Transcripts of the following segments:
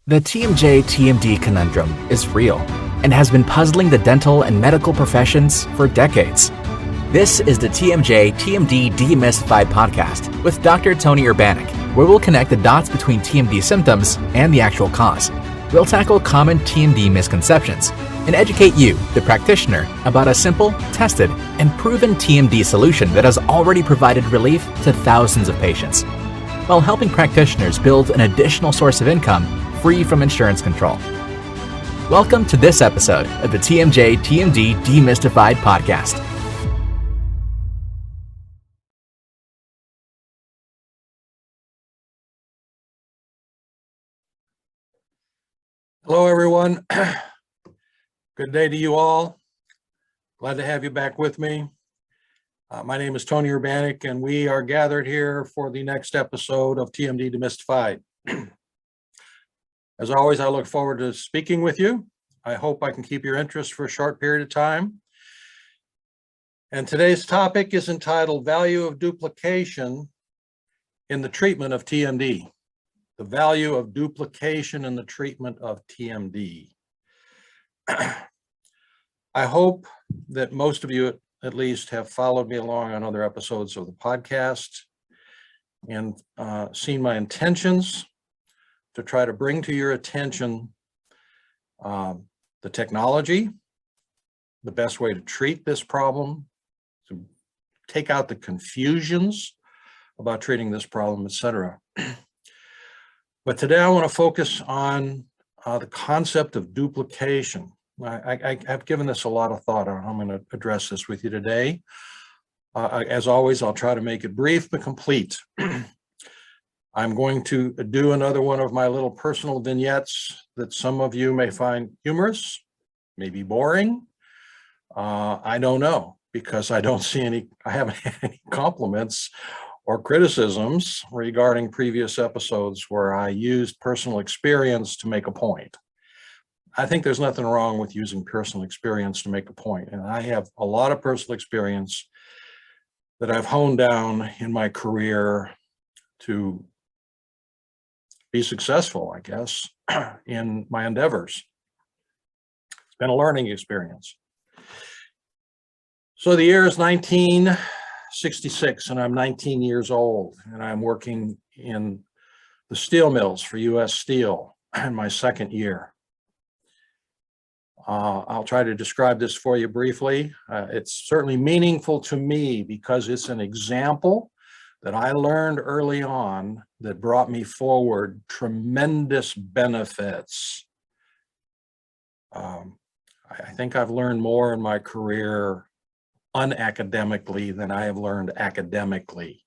The TMJ-TMD conundrum is real and has been puzzling the dental and medical professions for decades. This is the TMJ-TMD Demystified podcast with Dr. Tony Urbanek, where we'll connect the dots between TMD symptoms and the actual cause. We'll tackle common TMD misconceptions and educate you, the practitioner, about a simple, tested, and proven TMD solution that has already provided relief to thousands of patients, while helping practitioners build an additional source of income free from insurance control. Welcome to this episode of the TMJ-TMD Demystified podcast. Hello, everyone. Good day to you all. Glad to have you back with me. My name is Tony Urbanek, and we are gathered here for the next episode of TMD Demystified. As always, I look forward to speaking with you. I hope I can keep your interest for a short period of time. And today's topic is entitled Value of Duplication in the Treatment of TMD. The value of duplication in the treatment of TMD. I hope that most of you at least have followed me along on other episodes of the podcast and seen my intentions to try to bring to your attention the technology, the best way to treat this problem, to take out the confusions about treating this problem, etc. But today I want to focus on the concept of duplication. I've given this a lot of thought on how I'm going to address this with you today. As always, I'll try to make it brief but complete. I'm going to do another one of my little personal vignettes that some of you may find humorous, maybe boring. I don't know, because I haven't had any compliments or criticisms regarding previous episodes where I used personal experience to make a point. I think there's nothing wrong with using personal experience to make a point. And I have a lot of personal experience that I've honed down in my career to be successful, I guess, in my endeavors. It's been a learning experience. So the year is 1966, and I'm 19 years old, and I'm working in the steel mills for U.S. Steel in my second year. I'll try to describe this for you briefly. It's certainly meaningful to me because it's an example that I learned early on that brought me forward tremendous benefits. I think I've learned more in my career unacademically than I have learned academically,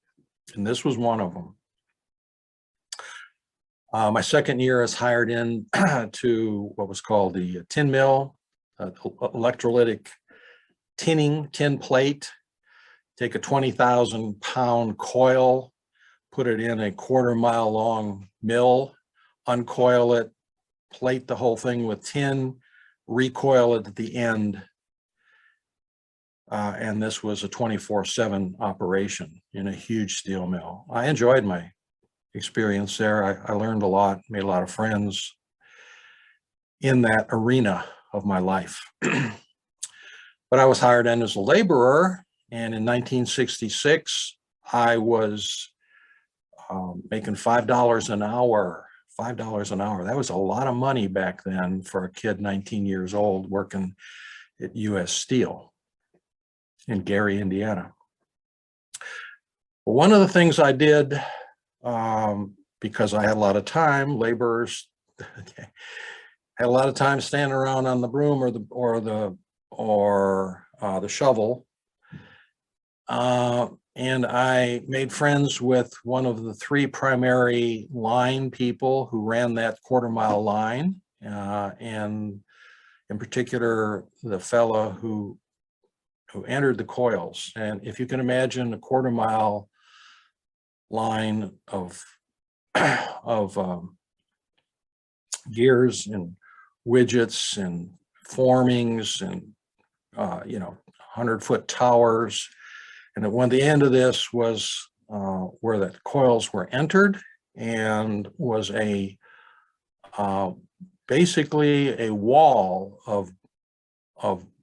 and this was one of them. My second year is hired in to what was called the tin mill, electrolytic tin plate. Take a 20,000 pound coil, put it in a 1/4 mile long mill, uncoil it, plate the whole thing with tin, recoil it at the end. And this was a 24/7 operation in a huge steel mill. I enjoyed my experience there. I learned a lot, made a lot of friends in that arena of my life. But I was hired in as a laborer, and in 1966, I was making $5 an hour. $5 an hour. That was a lot of money back then for a kid 19 years old working at U.S. Steel in Gary, Indiana. But one of the things I did, because I had a lot of time, laborers had a lot of time standing around on the broom or the shovel, and I made friends with one of the 3 primary line people who ran that 1/4 mile line, and in particular the fella who entered the coils. And if you can imagine a 1/4 mile line of gears and widgets and formings and 100-foot towers, and at the end of this was where the coils were entered, and was a basically a wall of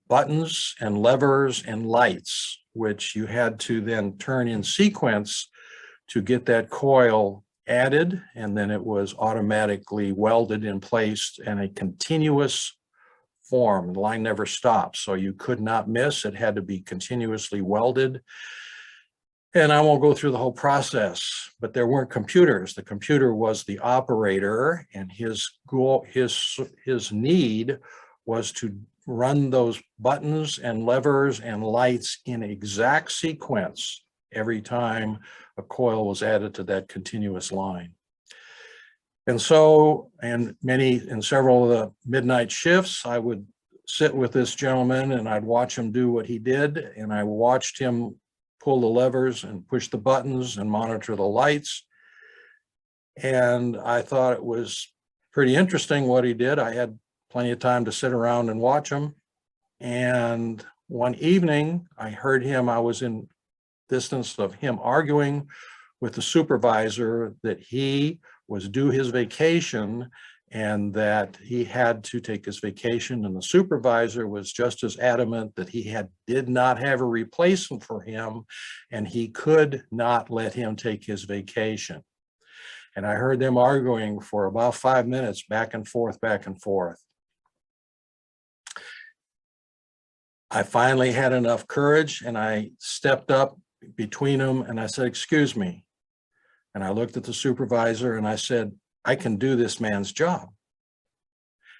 buttons and levers and lights, which you had to then turn in sequence to get that coil added, and then it was automatically welded in place in a continuous form. The line never stopped, so you could not miss. It had to be continuously welded. And I won't go through the whole process, but there weren't computers. The computer was the operator, and his goal, his need was to run those buttons and levers and lights in exact sequence every time a coil was added to that continuous line. And so, in several of the midnight shifts, I would sit with this gentleman and I'd watch him do what he did. And I watched him pull the levers and push the buttons and monitor the lights. And I thought it was pretty interesting what he did. I had plenty of time to sit around and watch him. And one evening I heard him, I was in distance of him arguing with the supervisor that he was due his vacation and that he had to take his vacation, and the supervisor was just as adamant that he did not have a replacement for him and he could not let him take his vacation. And I heard them arguing for about 5 minutes, back and forth, back and forth. I finally had enough courage and I stepped up between them and I said, "Excuse me." And I looked at the supervisor and I said, "I can do this man's job."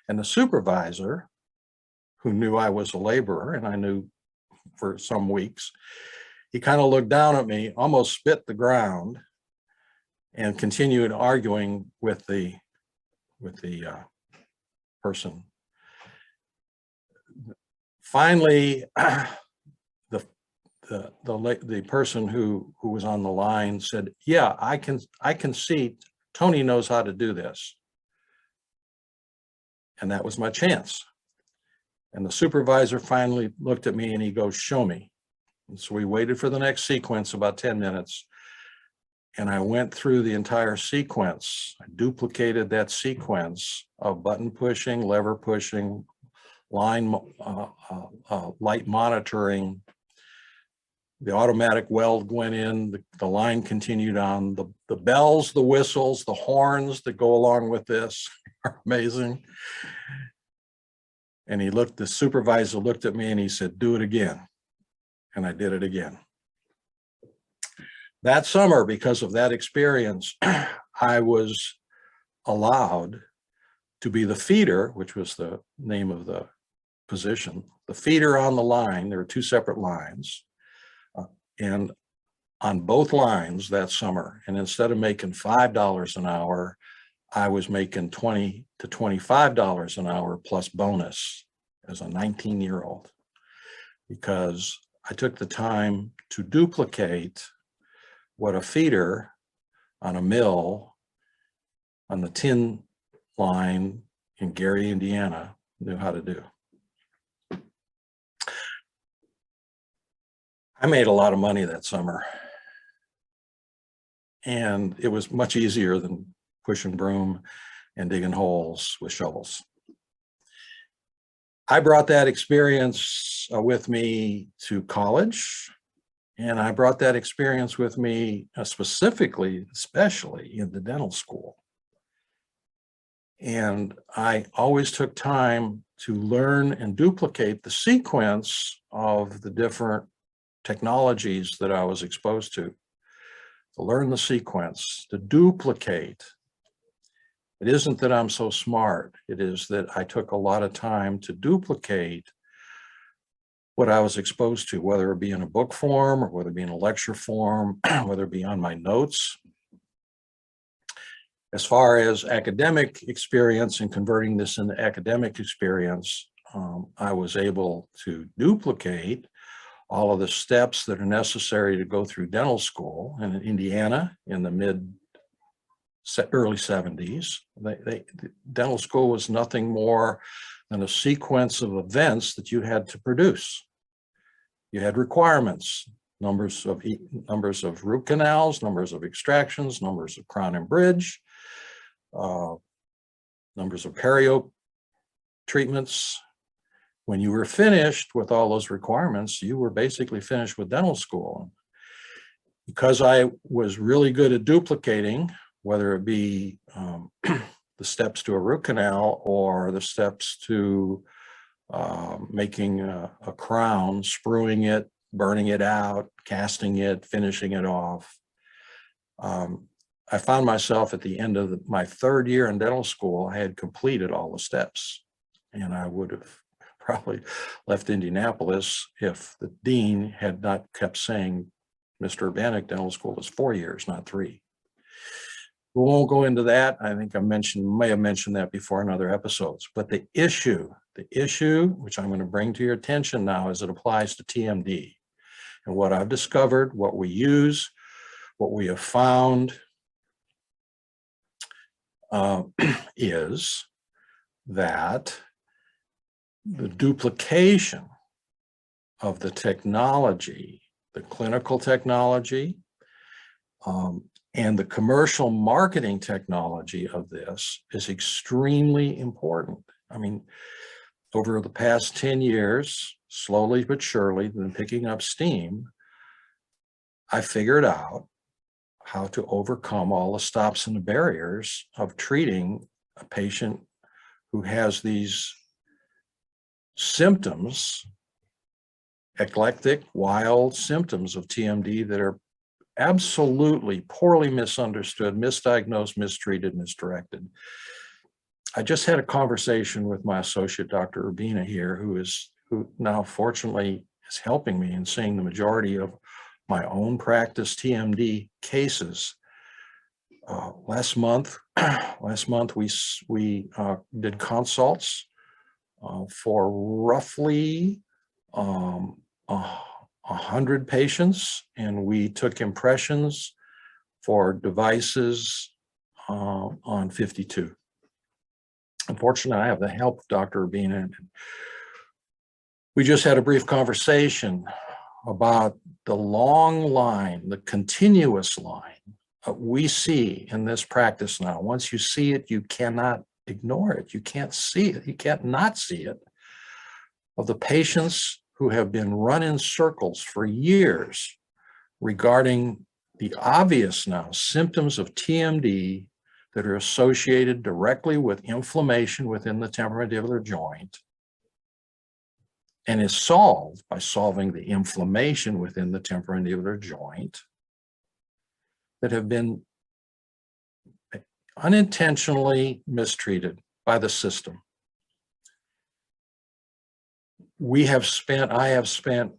And the supervisor, who knew I was a laborer, and I knew for some weeks, he kind of looked down at me, almost spit the ground, and continued arguing with the person. Finally, the person who was on the line said, "Yeah, I can see Tony knows how to do this." And that was my chance. And the supervisor finally looked at me and he goes, "Show me." And so we waited for the next sequence, about 10 minutes. And I went through the entire sequence. I duplicated that sequence of button pushing, lever pushing, line light monitoring. The automatic weld went in, the line continued on. The bells, the whistles, the horns that go along with this are amazing. And the supervisor looked at me and he said, "Do it again." And I did it again. That summer, because of that experience, I was allowed to be the feeder, which was the name of the position, the feeder on the line. There were two separate lines. And on both lines that summer, and instead of making $5 an hour, I was making $20 to $25 an hour plus bonus as a 19-year-old, because I took the time to duplicate what a feeder on a mill on the tin line in Gary, Indiana, knew how to do. I made a lot of money that summer, and it was much easier than pushing broom and digging holes with shovels. I brought that experience with me to college, and I brought that experience with me especially in the dental school. And I always took time to learn and duplicate the sequence of the different technologies that I was exposed to learn the sequence, to duplicate. It isn't that I'm so smart. It is that I took a lot of time to duplicate what I was exposed to, whether it be in a book form or whether it be in a lecture form, whether it be on my notes. As far as academic experience and converting this into academic experience, I was able to duplicate all of the steps that are necessary to go through dental school. And in Indiana, in the early 70s, dental school was nothing more than a sequence of events that you had to produce. You had requirements, numbers of root canals, numbers of extractions, numbers of crown and bridge, numbers of perio treatments. When you were finished with all those requirements, you were basically finished with dental school. Because I was really good at duplicating, whether it be the steps to a root canal or the steps to making a crown, spruing it, burning it out, casting it, finishing it off. I found myself at the end of my third year in dental school, I had completed all the steps, and I would have probably left Indianapolis if the dean had not kept saying, Mr. Urbanek, dental school is 4 years, not 3. We won't go into that. I think may have mentioned that before in other episodes. But the issue, which I'm going to bring to your attention now as it applies to TMD, and what I've discovered, what we use, what we have found is that the duplication of the technology, the clinical technology, and the commercial marketing technology of this is extremely important. I mean, over the past 10 years, slowly but surely, been picking up steam, I figured out how to overcome all the stops and the barriers of treating a patient who has these symptoms, eclectic, wild symptoms of TMD that are absolutely poorly misunderstood, misdiagnosed, mistreated, misdirected. I just had a conversation with my associate, Dr. Urbina here, who now fortunately is helping me in seeing the majority of my own practice TMD cases. Last month we did consults for roughly 100 patients, and we took impressions for devices on 52. Unfortunately, I have the help of Dr. Urbina. We just had a brief conversation about the long line, the continuous line we see in this practice now. Once you see it, you cannot ignore it. You can't see it. You can't not see it. Of the patients who have been run in circles for years regarding the obvious now symptoms of TMD that are associated directly with inflammation within the temporomandibular joint, and is solved by solving the inflammation within the temporomandibular joint, that have been unintentionally mistreated by the system. I have spent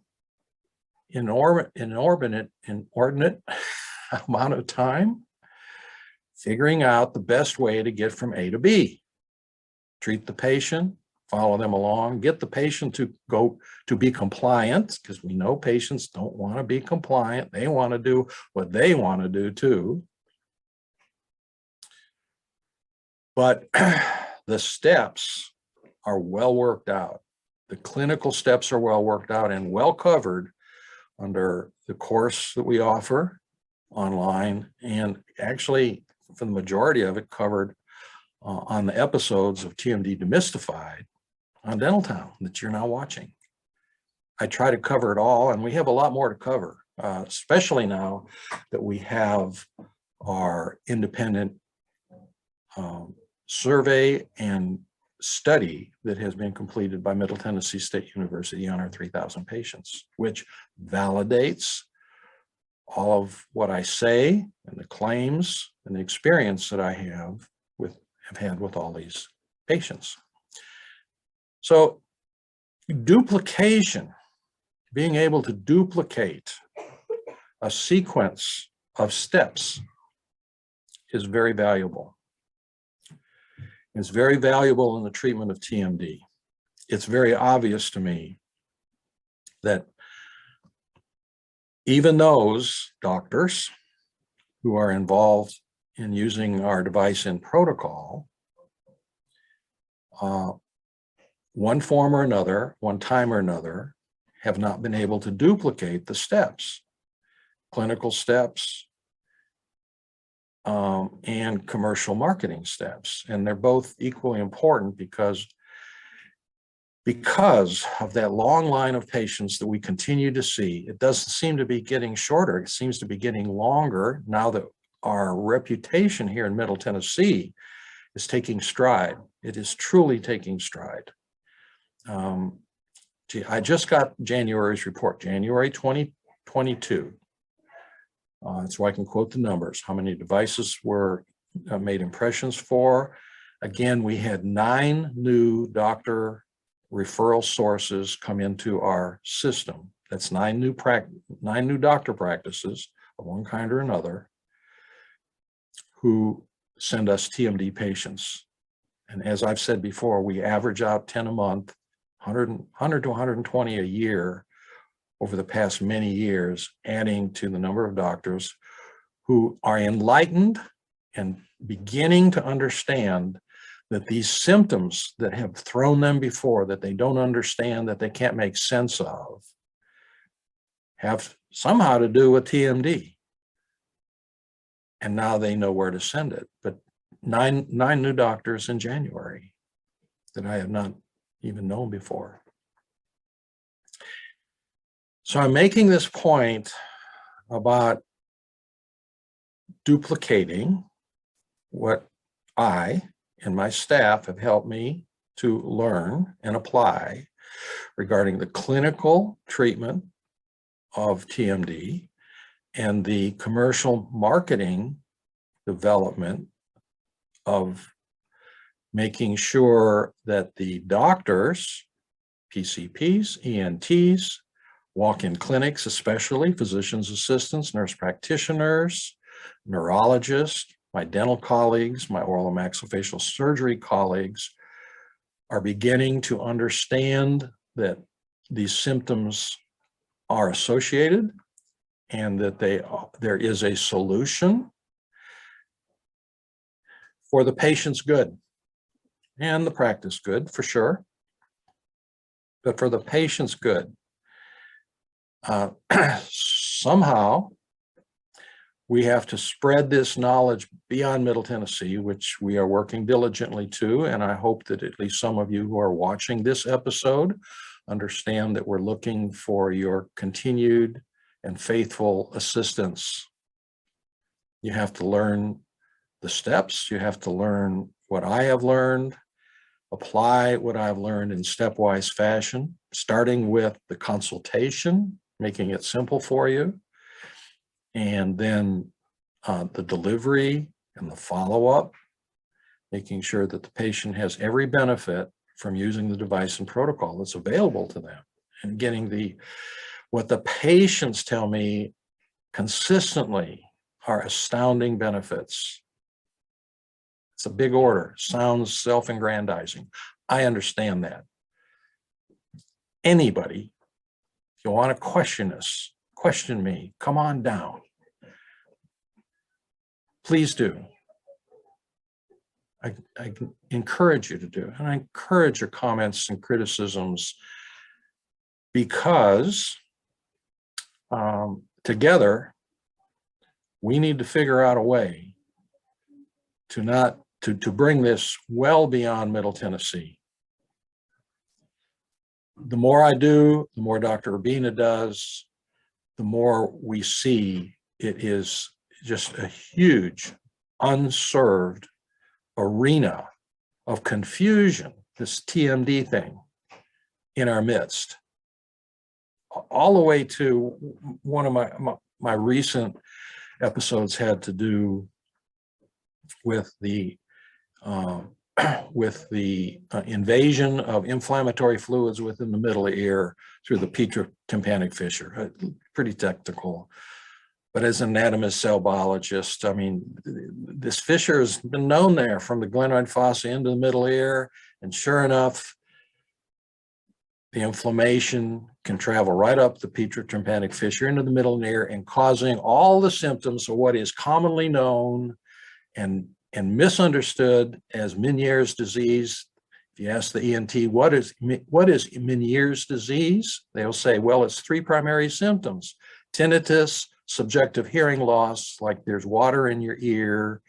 inordinate amount of time figuring out the best way to get from A to B. Treat the patient, follow them along, get the patient to be compliant, because we know patients don't want to be compliant. They want to do what they want to do too. But the steps are well worked out. The clinical steps are well worked out and well covered under the course that we offer online, and actually for the majority of it covered on the episodes of TMD Demystified on Dental Town that you're now watching. I try to cover it all, and we have a lot more to cover, especially now that we have our independent survey and study that has been completed by Middle Tennessee State University on our 3,000 patients, which validates all of what I say and the claims and the experience that I have had with all these patients. So duplication, being able to duplicate a sequence of steps is very valuable. It's very valuable in the treatment of TMD. It's very obvious to me that even those doctors who are involved in using our device in protocol, one form or another, one time or another, have not been able to duplicate the steps, clinical steps, and commercial marketing steps. And they're both equally important because of that long line of patients that we continue to see. It doesn't seem to be getting shorter. It seems to be getting longer now that our reputation here in Middle Tennessee is taking stride. It is truly taking stride. I just got January's report, January 2022. So I can quote the numbers, how many devices were made impressions for. Again, we had 9 new doctor referral sources come into our system. That's 9 new doctor practices of one kind or another who send us TMD patients. And as I've said before, we average out 10 a month, 100 to 120 a year over the past many years, adding to the number of doctors who are enlightened and beginning to understand that these symptoms that have thrown them before, that they don't understand, that they can't make sense of, have somehow to do with TMD. And now they know where to send it. But nine new doctors in January that I have not even known before. So I'm making this point about duplicating what I and my staff have helped me to learn and apply regarding the clinical treatment of TMD and the commercial marketing development of making sure that the doctors, PCPs, ENTs, walk-in clinics, especially physician's assistants, nurse practitioners, neurologists, my dental colleagues, my oral and maxillofacial surgery colleagues are beginning to understand that these symptoms are associated and that there is a solution for the patient's good and the practice good, for sure, but for the patient's good. Somehow, we have to spread this knowledge beyond Middle Tennessee, which we are working diligently to, and I hope that at least some of you who are watching this episode understand that we're looking for your continued and faithful assistance. You have to learn the steps, you have to learn what I have learned, apply what I've learned in stepwise fashion, starting with the consultation, making it simple for you, and then the delivery and the follow-up, making sure that the patient has every benefit from using the device and protocol that's available to them, and getting what the patients tell me consistently are astounding benefits. It's a big order, sounds self-aggrandizing. I understand that. Anybody, if you want to question us, question me, come on down. Please do. I encourage you to do it, and I encourage your comments and criticisms because together we need to figure out a way to bring this well beyond Middle Tennessee. The more I do, the more Dr. Urbina does, the more we see it is just a huge unserved arena of confusion, this TMD thing in our midst. All the way to one of my recent episodes had to do with the invasion of inflammatory fluids within the middle ear through the petrotympanic fissure. Pretty technical, but as an anatomist, cell biologist, I mean, this fissure has been known there from the glenoid fossa into the middle ear, and sure enough, the inflammation can travel right up the petrotympanic fissure into the middle ear and causing all the symptoms of what is commonly known and misunderstood as Meniere's disease. If you ask the ENT, what is Meniere's disease? They'll say, well, it's 3 primary symptoms: tinnitus, subjective hearing loss, like there's water in your ear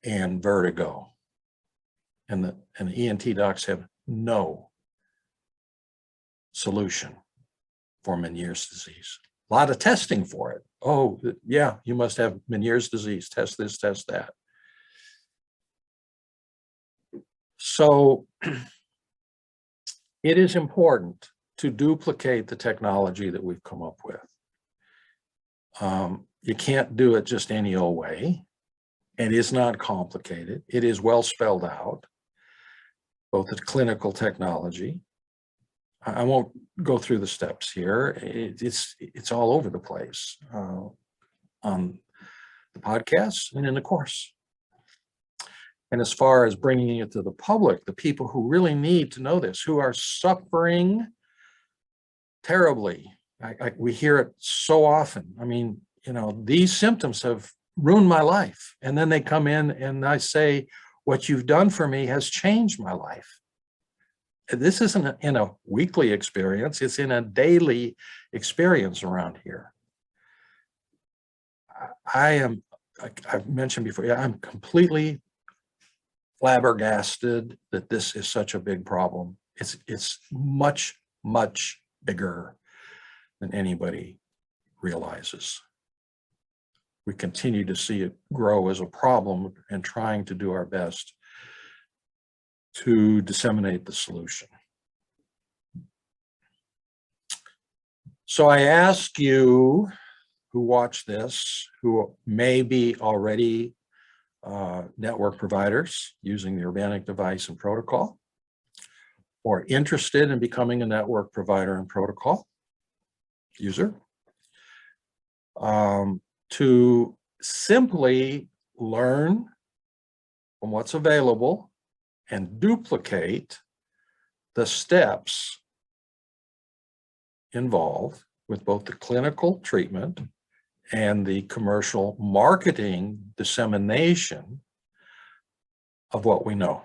and vertigo. And the ENT docs have no solution for Meniere's disease. A lot of testing for it. Oh, yeah, you must have Meniere's disease. Test this, test that. So it is important to duplicate the technology that we've come up with. You can't do it just any old way. It is not complicated. It is well spelled out, both the clinical technology. I won't go through the steps here. It's all over the place on the podcast and in the course. And as far as bringing it to the public, the people who really need to know this, who are suffering terribly, we hear it so often. I mean, you know, these symptoms have ruined my life. And then they come in and I say, what you've done for me has changed my life. This isn't in a weekly experience, it's in a daily experience around here. I've mentioned before, I'm completely flabbergasted that this is such a big problem. It's much, much bigger than anybody realizes. We continue to see it grow as a problem and trying to do our best to disseminate the solution. So I ask you who watch this, who may be already network providers using the Urbanic device and protocol, or interested in becoming a network provider and protocol user, to simply learn from what's available and duplicate the steps involved with both the clinical treatment and the commercial marketing dissemination of what we know.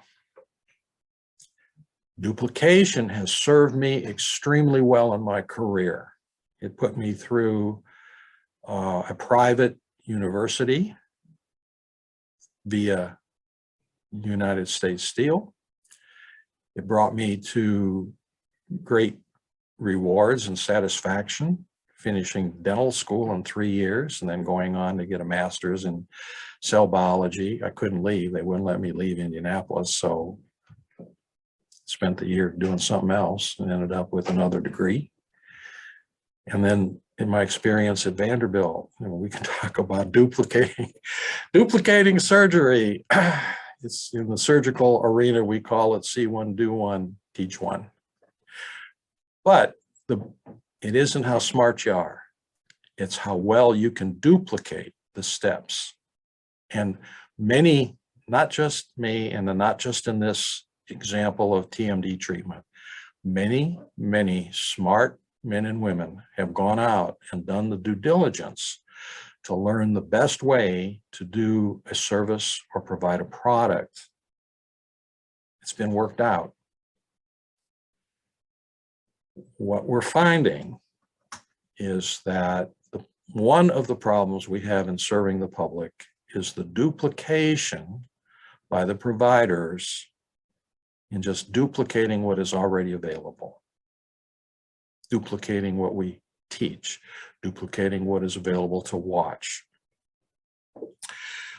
Duplication has served me extremely well in my career. It put me through a private university via United States Steel. It brought me to great rewards and satisfaction, finishing dental school in 3 years and then going on to get a master's in cell biology. I couldn't leave. They wouldn't let me leave Indianapolis, so spent the year doing something else and ended up with another degree. And then in my experience at Vanderbilt, we can talk about duplicating surgery. It's in the surgical arena, we call it see one, do one, teach one. But it isn't how smart you are. It's how well you can duplicate the steps. And many, not just me, and not just in this example of TMD treatment, many, many smart men and women have gone out and done the due diligence to learn the best way to do a service or provide a product. It's been worked out. What we're finding is that one of the problems we have in serving the public is the duplication by the providers in just duplicating what is already available, duplicating what we teach, duplicating what is available to watch.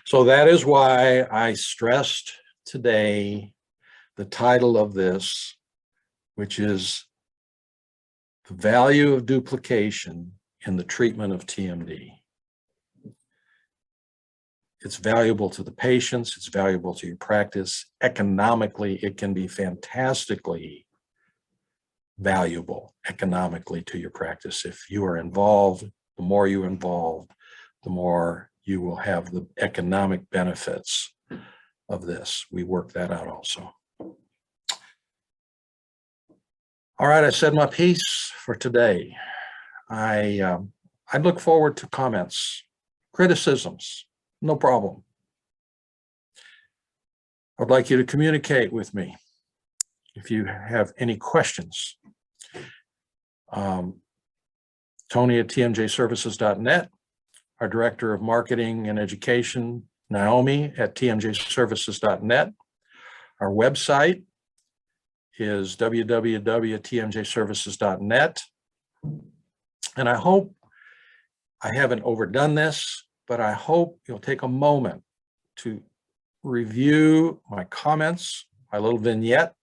So that is why I stressed today the title of this, which is the value of duplication in the treatment of TMD. It's valuable to the patients, it's valuable to your practice. Economically, it can be fantastically valuable economically to your practice. If you are involved, the more you're involved, the more you will have the economic benefits of this. We work that out also. All right, I said my piece for today. I look forward to comments, criticisms, no problem. I'd like you to communicate with me if you have any questions. Tony at tmjservices.net, our Director of Marketing and Education, Naomi, at tmjservices.net. Our website is www.tmjservices.net. And I hope I haven't overdone this, but I hope you'll take a moment to review my comments, my little vignette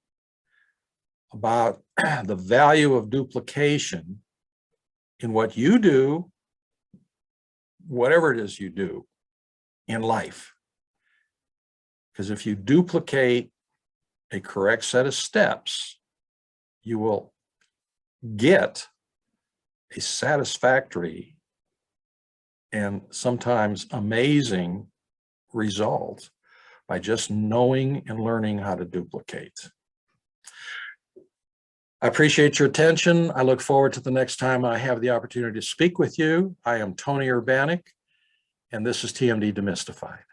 about the value of duplication in what you do, whatever it is you do in life. Because if you duplicate a correct set of steps, you will get a satisfactory and sometimes amazing result by just knowing and learning how to duplicate. I appreciate your attention. I look forward to the next time I have the opportunity to speak with you. I am Tony Urbanik, and this is TMD Demystified.